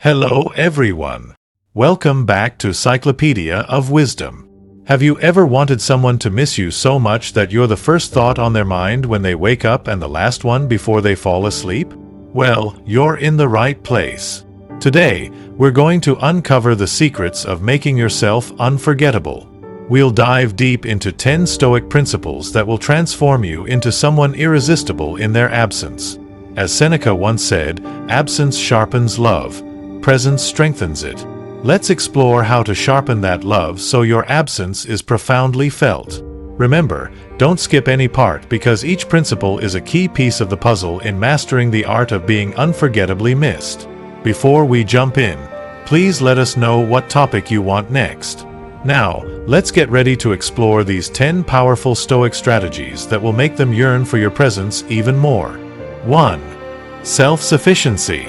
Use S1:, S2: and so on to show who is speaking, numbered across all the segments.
S1: Hello everyone. Welcome back to Cyclopedia of Wisdom. Have you ever wanted someone to miss you so much that you're the first thought on their mind when they wake up and the last one before they fall asleep? Well, you're in the right place. Today, we're going to uncover the secrets of making yourself unforgettable. We'll dive deep into 10 Stoic principles that will transform you into someone irresistible in their absence. As Seneca once said, absence sharpens love. Presence strengthens it. Let's explore how to sharpen that love so your absence is profoundly felt. Remember, don't skip any part because each principle is a key piece of the puzzle in mastering the art of being unforgettably missed. Before we jump in, please let us know what topic you want next. Now, let's get ready to explore these 10 powerful Stoic strategies that will make them yearn for your presence even more. 1. Self-sufficiency.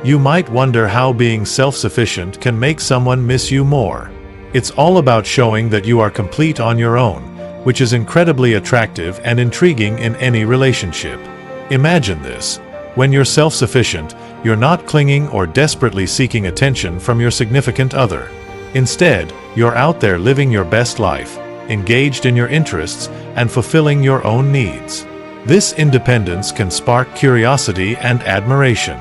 S1: You might wonder how being self-sufficient can make someone miss you more. It's all about showing that you are complete on your own, which is incredibly attractive and intriguing in any relationship. Imagine this. When you're self-sufficient, you're not clinging or desperately seeking attention from your significant other. Instead, you're out there living your best life, engaged in your interests, and fulfilling your own needs. This independence can spark curiosity and admiration.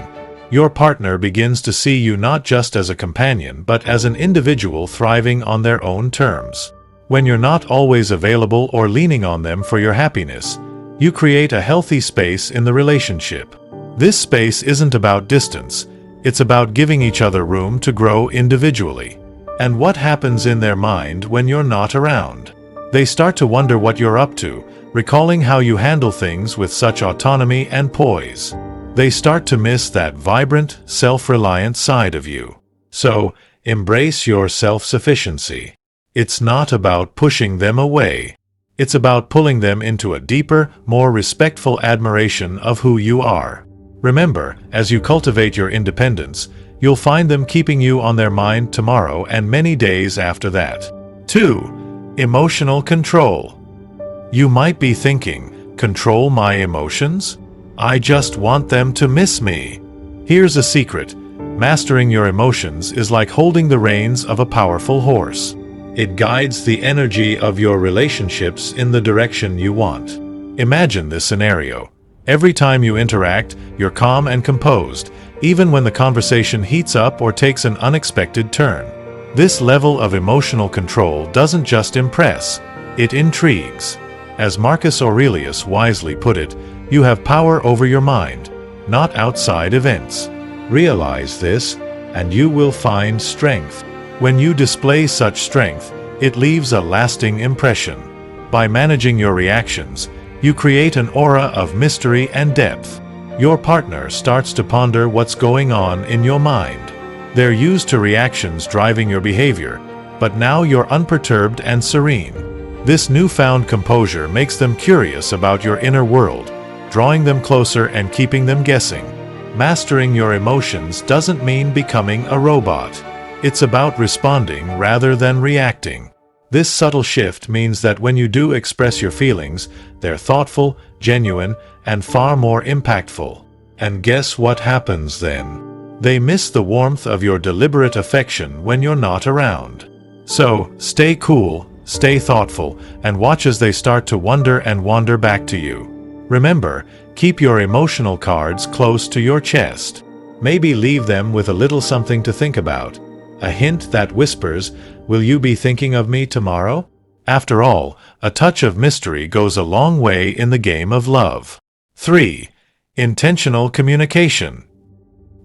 S1: Your partner begins to see you not just as a companion but as an individual thriving on their own terms. When you're not always available or leaning on them for your happiness, you create a healthy space in the relationship. This space isn't about distance, it's about giving each other room to grow individually. And what happens in their mind when you're not around? They start to wonder what you're up to, recalling how you handle things with such autonomy and poise. They start to miss that vibrant, self-reliant side of you. So, embrace your self-sufficiency. It's not about pushing them away. It's about pulling them into a deeper, more respectful admiration of who you are. Remember, as you cultivate your independence, you'll find them keeping you on their mind tomorrow and many days after that. 2. Emotional control. You might be thinking, control my emotions? I just want them to miss me. Here's a secret. Mastering your emotions is like holding the reins of a powerful horse. It guides the energy of your relationships in the direction you want. Imagine this scenario. Every time you interact, you're calm and composed, even when the conversation heats up or takes an unexpected turn. This level of emotional control doesn't just impress, it intrigues. As Marcus Aurelius wisely put it, you have power over your mind, not outside events. Realize this, and you will find strength. When you display such strength, it leaves a lasting impression. By managing your reactions, you create an aura of mystery and depth. Your partner starts to ponder what's going on in your mind. They're used to reactions driving your behavior, but now you're unperturbed and serene. This newfound composure makes them curious about your inner world, drawing them closer and keeping them guessing. Mastering your emotions doesn't mean becoming a robot. It's about responding rather than reacting. This subtle shift means that when you do express your feelings, they're thoughtful, genuine, and far more impactful. And guess what happens then? They miss the warmth of your deliberate affection when you're not around. So, stay cool, stay thoughtful, and watch as they start to wonder and wander back to you. Remember, keep your emotional cards close to your chest. Maybe leave them with a little something to think about. A hint that whispers, "Will you be thinking of me tomorrow?" After all, a touch of mystery goes a long way in the game of love. 3. Intentional communication.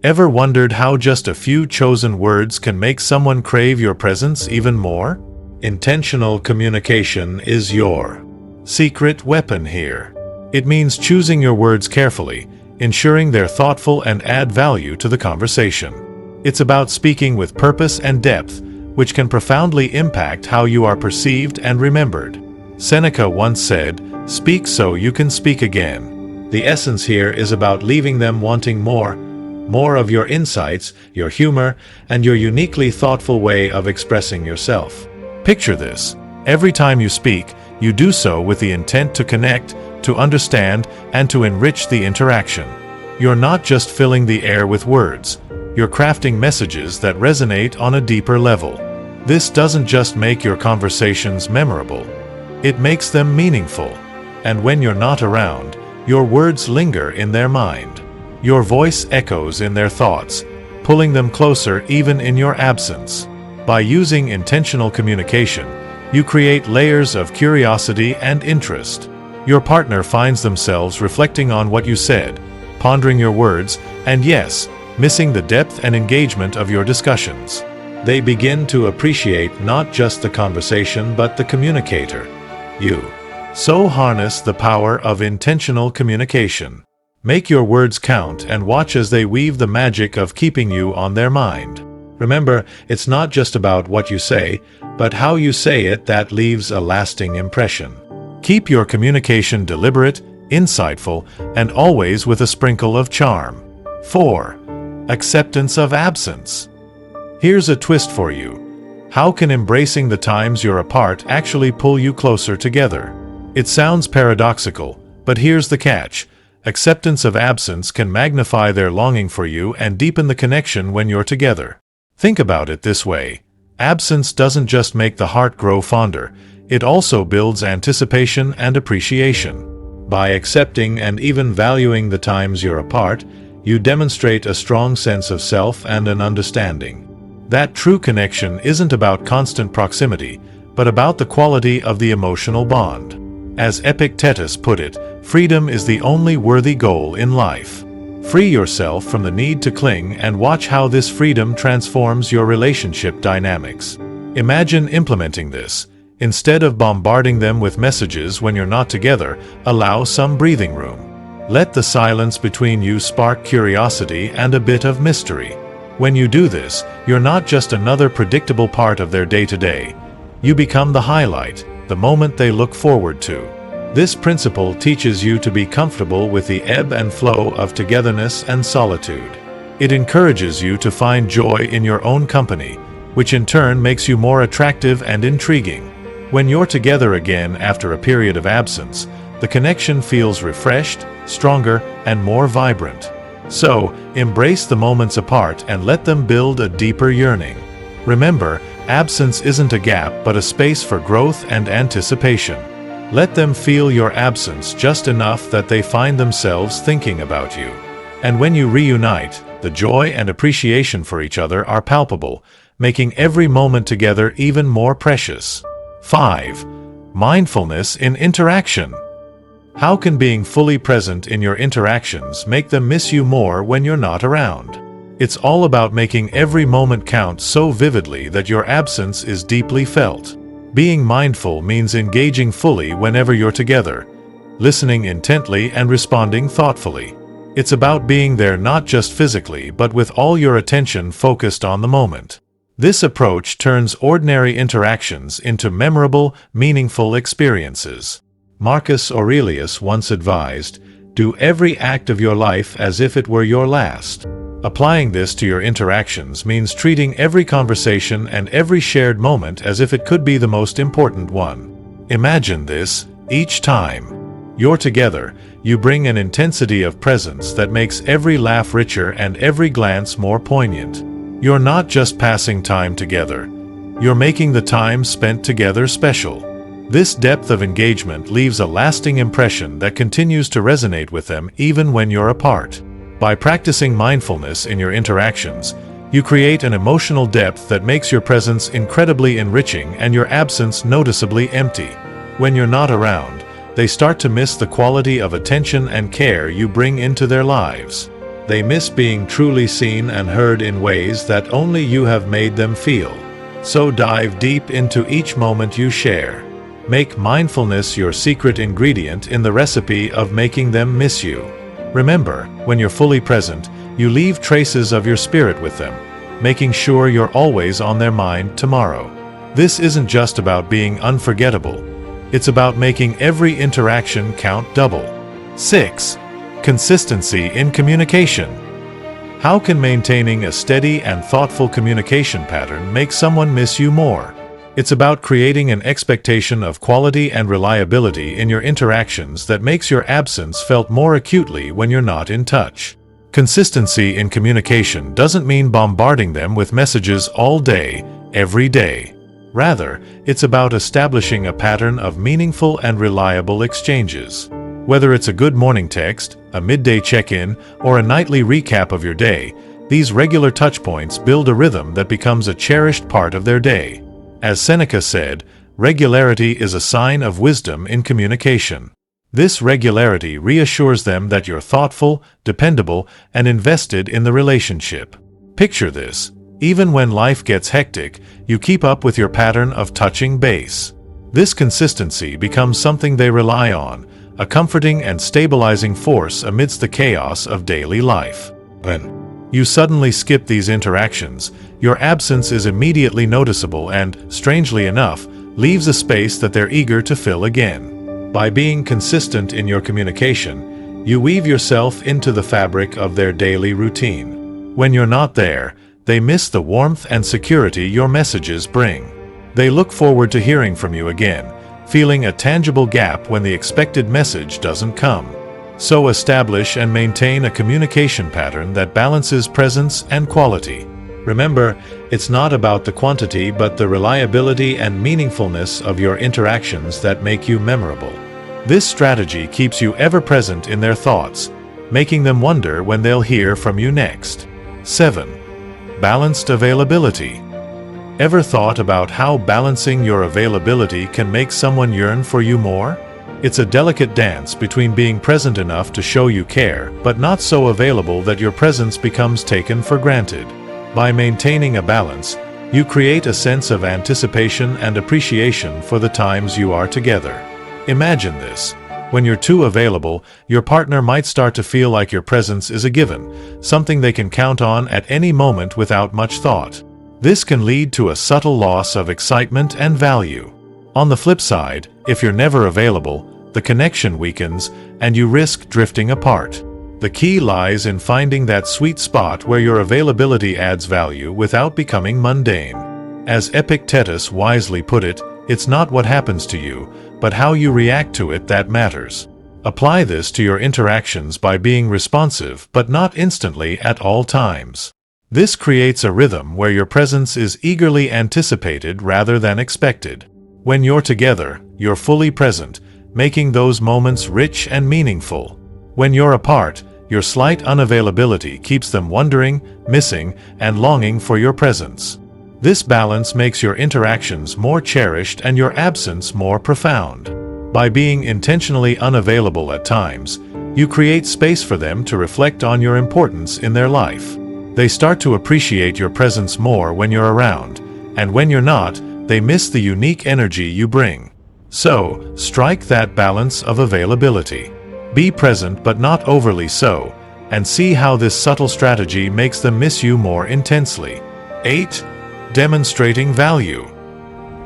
S1: Ever wondered how just a few chosen words can make someone crave your presence even more? Intentional communication is your secret weapon here. It means choosing your words carefully, ensuring they're thoughtful and add value to the conversation. It's about speaking with purpose and depth, which can profoundly impact how you are perceived and remembered. Seneca once said, "Speak so you can speak again." The essence here is about leaving them wanting more of your insights, your humor, and your uniquely thoughtful way of expressing yourself. Picture this. Every time you speak, you do so with the intent to connect, to understand, and to enrich the interaction. You're not just filling the air with words. you're crafting messages that resonate on a deeper level. This doesn't just make your conversations memorable, it makes them meaningful. And when you're not around, your words linger in their mind. Your voice echoes in their thoughts, pulling them closer even in your absence. By using intentional communication, you create layers of curiosity and interest. Your partner finds themselves reflecting on what you said, pondering your words, and yes, missing the depth and engagement of your discussions. They begin to appreciate not just the conversation but the communicator, you. So harness the power of intentional communication. Make your words count and watch as they weave the magic of keeping you on their mind. Remember, it's not just about what you say, but how you say it that leaves a lasting impression. Keep your communication deliberate, insightful, and always with a sprinkle of charm. 4. Acceptance of absence. Here's a twist for you. How can embracing the times you're apart actually pull you closer together? It sounds paradoxical, but here's the catch. Acceptance of absence can magnify their longing for you and deepen the connection when you're together. Think about it this way. Absence doesn't just make the heart grow fonder, it also builds anticipation and appreciation. By accepting and even valuing the times you're apart, you demonstrate a strong sense of self and an understanding. That true connection isn't about constant proximity, but about the quality of the emotional bond. As Epictetus put it, freedom is the only worthy goal in life. Free yourself from the need to cling and watch how this freedom transforms your relationship dynamics. Imagine implementing this. Instead of bombarding them with messages when you're not together, allow some breathing room. Let the silence between you spark curiosity and a bit of mystery. When you do this, you're not just another predictable part of their day-to-day. You become the highlight, the moment they look forward to. This principle teaches you to be comfortable with the ebb and flow of togetherness and solitude. It encourages you to find joy in your own company, which in turn makes you more attractive and intriguing. When you're together again after a period of absence, the connection feels refreshed, stronger, and more vibrant. So, embrace the moments apart and let them build a deeper yearning. Remember, absence isn't a gap but a space for growth and anticipation. Let them feel your absence just enough that they find themselves thinking about you. And when you reunite, the joy and appreciation for each other are palpable, making every moment together even more precious. 5. Mindfulness in interaction. How can being fully present in your interactions make them miss you more when you're not around? It's all about making every moment count so vividly that your absence is deeply felt. Being mindful means engaging fully whenever you're together, listening intently and responding thoughtfully. It's about being there not just physically but with all your attention focused on the moment. This approach turns ordinary interactions into memorable, meaningful experiences. Marcus Aurelius once advised, "Do every act of your life as if it were your last." Applying this to your interactions means treating every conversation and every shared moment as if it could be the most important one. Imagine this: each time you're together, you bring an intensity of presence that makes every laugh richer and every glance more poignant. You're not just passing time together, you're making the time spent together special. This depth of engagement leaves a lasting impression that continues to resonate with them even when you're apart. By practicing mindfulness in your interactions, you create an emotional depth that makes your presence incredibly enriching and your absence noticeably empty. When you're not around, they start to miss the quality of attention and care you bring into their lives. They miss being truly seen and heard in ways that only you have made them feel. So dive deep into each moment you share. Make mindfulness your secret ingredient in the recipe of making them miss you. Remember, when you're fully present, you leave traces of your spirit with them, making sure you're always on their mind tomorrow. This isn't just about being unforgettable. It's about making every interaction count double. 6. Consistency in communication. How can maintaining a steady and thoughtful communication pattern make someone miss you more? It's about creating an expectation of quality and reliability in your interactions that makes your absence felt more acutely when you're not in touch. Consistency in communication doesn't mean bombarding them with messages all day, every day. Rather, it's about establishing a pattern of meaningful and reliable exchanges. Whether it's a good morning text, a midday check-in, or a nightly recap of your day, these regular touchpoints build a rhythm that becomes a cherished part of their day. As Seneca said, regularity is a sign of wisdom in communication. This regularity reassures them that you're thoughtful, dependable, and invested in the relationship. Picture this. Even when life gets hectic, you keep up with your pattern of touching base. This consistency becomes something they rely on, a comforting and stabilizing force amidst the chaos of daily life. When you suddenly skip these interactions, your absence is immediately noticeable and, strangely enough, leaves a space that they're eager to fill again. By being consistent in your communication, you weave yourself into the fabric of their daily routine. When you're not there, they miss the warmth and security your messages bring. They look forward to hearing from you again, feeling a tangible gap when the expected message doesn't come. So establish and maintain a communication pattern that balances presence and quality. Remember, it's not about the quantity but the reliability and meaningfulness of your interactions that make you memorable. This strategy keeps you ever present in their thoughts, making them wonder when they'll hear from you next. 7. Balanced availability. Ever thought about how balancing your availability can make someone yearn for you more? It's a delicate dance between being present enough to show you care, but not so available that your presence becomes taken for granted. By maintaining a balance, you create a sense of anticipation and appreciation for the times you are together. Imagine this. When you're too available, your partner might start to feel like your presence is a given, something they can count on at any moment without much thought. This can lead to a subtle loss of excitement and value. On the flip side, if you're never available, the connection weakens and you risk drifting apart. The key lies in finding that sweet spot where your availability adds value without becoming mundane. As Epictetus wisely put it, it's not what happens to you, but how you react to it that matters. Apply this to your interactions by being responsive but not instantly at all times. This creates a rhythm where your presence is eagerly anticipated rather than expected. When you're together, you're fully present, making those moments rich and meaningful. When you're apart, your slight unavailability keeps them wondering, missing, and longing for your presence. This balance makes your interactions more cherished and your absence more profound. By being intentionally unavailable at times, you create space for them to reflect on your importance in their life. They start to appreciate your presence more when you're around, and when you're not, they miss the unique energy you bring. So, strike that balance of availability. Be present but not overly so, and see how this subtle strategy makes them miss you more intensely. 8. Demonstrating value.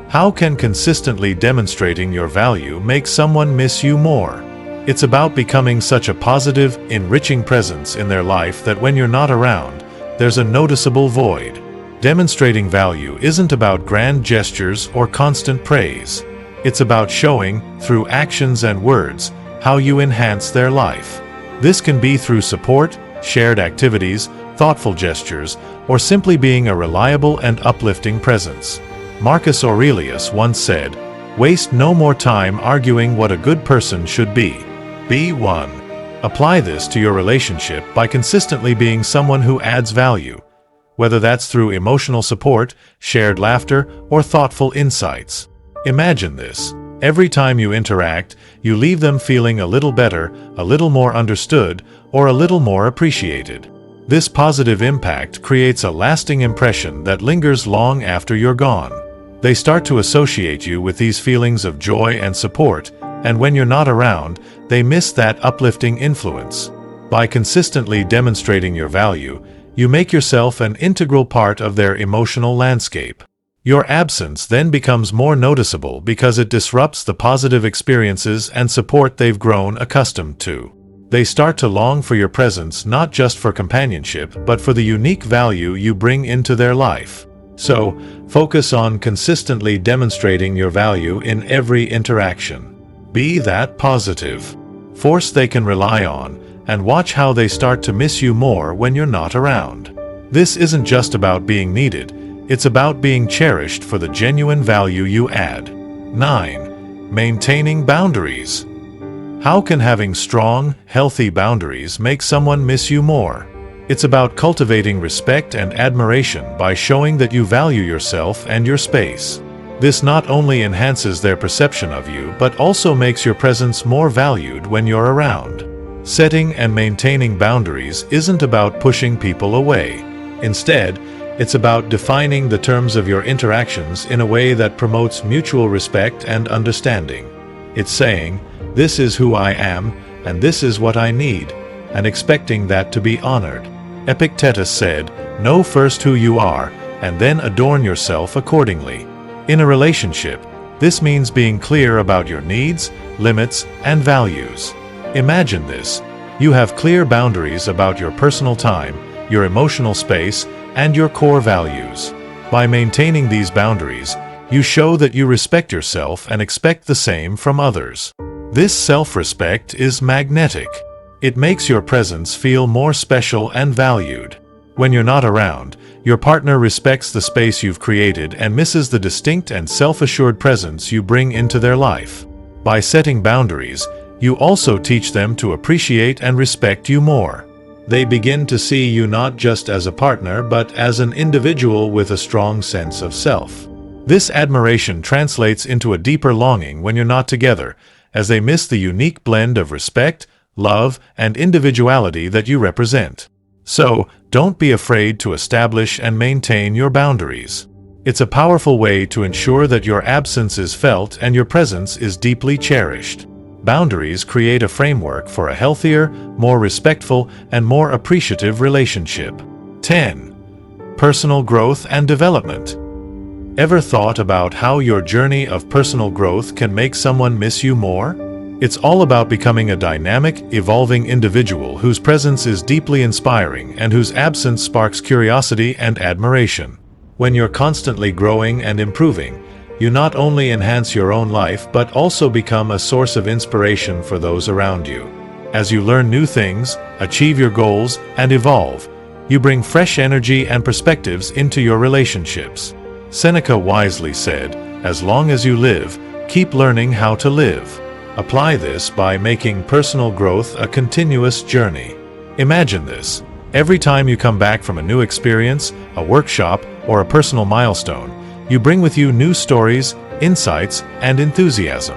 S1: How can consistently demonstrating your value make someone miss you more? It's about becoming such a positive, enriching presence in their life that when you're not around, there's a noticeable void. Demonstrating value isn't about grand gestures or constant praise. It's about showing, through actions and words, how you enhance their life. This can be through support, shared activities, thoughtful gestures, or simply being a reliable and uplifting presence. Marcus Aurelius once said, "Waste no more time arguing what a good person should be. Be one." Apply this to your relationship by consistently being someone who adds value, whether that's through emotional support, shared laughter, or thoughtful insights. Imagine this. Every time you interact, you leave them feeling a little better, a little more understood, or a little more appreciated. This positive impact creates a lasting impression that lingers long after you're gone. They start to associate you with these feelings of joy and support, and when you're not around, they miss that uplifting influence. By consistently demonstrating your value, you make yourself an integral part of their emotional landscape. Your absence then becomes more noticeable because it disrupts the positive experiences and support they've grown accustomed to. They start to long for your presence not just for companionship but for the unique value you bring into their life. So, focus on consistently demonstrating your value in every interaction. Be that positive force they can rely on, and watch how they start to miss you more when you're not around. This isn't just about being needed, it's about being cherished for the genuine value you add. 9. Maintaining boundaries. How can having strong, healthy boundaries make someone miss you more? It's about cultivating respect and admiration by showing that you value yourself and your space. This not only enhances their perception of you but also makes your presence more valued when you're around. Setting and maintaining boundaries isn't about pushing people away. Instead, it's about defining the terms of your interactions in a way that promotes mutual respect and understanding. It's saying, "This is who I am, and this is what I need," and expecting that to be honored. Epictetus said, "Know first who you are, and then adorn yourself accordingly." In a relationship, this means being clear about your needs, limits, and values. Imagine this. You have clear boundaries about your personal time, your emotional space, and your core values. By maintaining these boundaries, you show that you respect yourself and expect the same from others. This self-respect is magnetic. It makes your presence feel more special and valued. When you're not around, your partner respects the space you've created and misses the distinct and self-assured presence you bring into their life. By setting boundaries, you also teach them to appreciate and respect you more. They begin to see you not just as a partner but as an individual with a strong sense of self. This admiration translates into a deeper longing when you're not together, as they miss the unique blend of respect, love, and individuality that you represent. So, don't be afraid to establish and maintain your boundaries. It's a powerful way to ensure that your absence is felt and your presence is deeply cherished. Boundaries create a framework for a healthier, more respectful, and more appreciative relationship. 10. Personal growth and development. Ever thought about how your journey of personal growth can make someone miss you more? It's all about becoming a dynamic, evolving individual whose presence is deeply inspiring and whose absence sparks curiosity and admiration. When you're constantly growing and improving, you not only enhance your own life but also become a source of inspiration for those around you. As you learn new things, achieve your goals, and evolve, you bring fresh energy and perspectives into your relationships. Seneca wisely said, "As long as you live, keep learning how to live." Apply this by making personal growth a continuous journey. Imagine this. Every time you come back from a new experience, a workshop, or a personal milestone, you bring with you new stories, insights, and enthusiasm.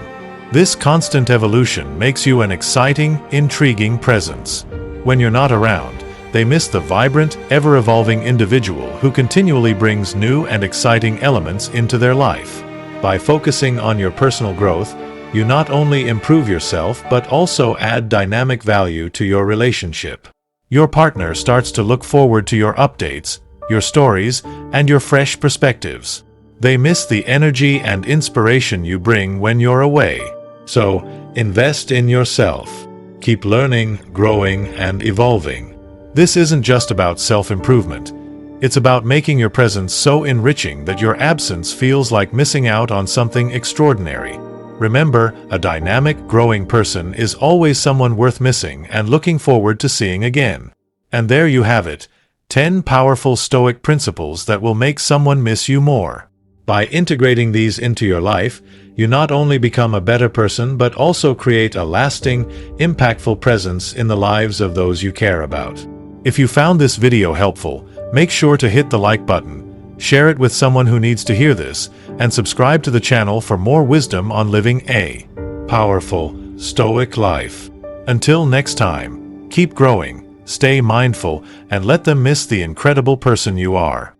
S1: This constant evolution makes you an exciting, intriguing presence. When you're not around, they miss the vibrant, ever-evolving individual who continually brings new and exciting elements into their life. By focusing on your personal growth, you not only improve yourself but also add dynamic value to your relationship. Your partner starts to look forward to your updates, your stories, and your fresh perspectives. They miss the energy and inspiration you bring when you're away. So, invest in yourself. Keep learning, growing, and evolving. This isn't just about self-improvement. It's about making your presence so enriching that your absence feels like missing out on something extraordinary. Remember, a dynamic, growing person is always someone worth missing and looking forward to seeing again. And there you have it, 10 powerful Stoic principles that will make someone miss you more. By integrating these into your life, you not only become a better person but also create a lasting, impactful presence in the lives of those you care about. If you found this video helpful, make sure to hit the like button, share it with someone who needs to hear this, and subscribe to the channel for more wisdom on living a powerful, Stoic life. Until next time, keep growing, stay mindful, and let them miss the incredible person you are.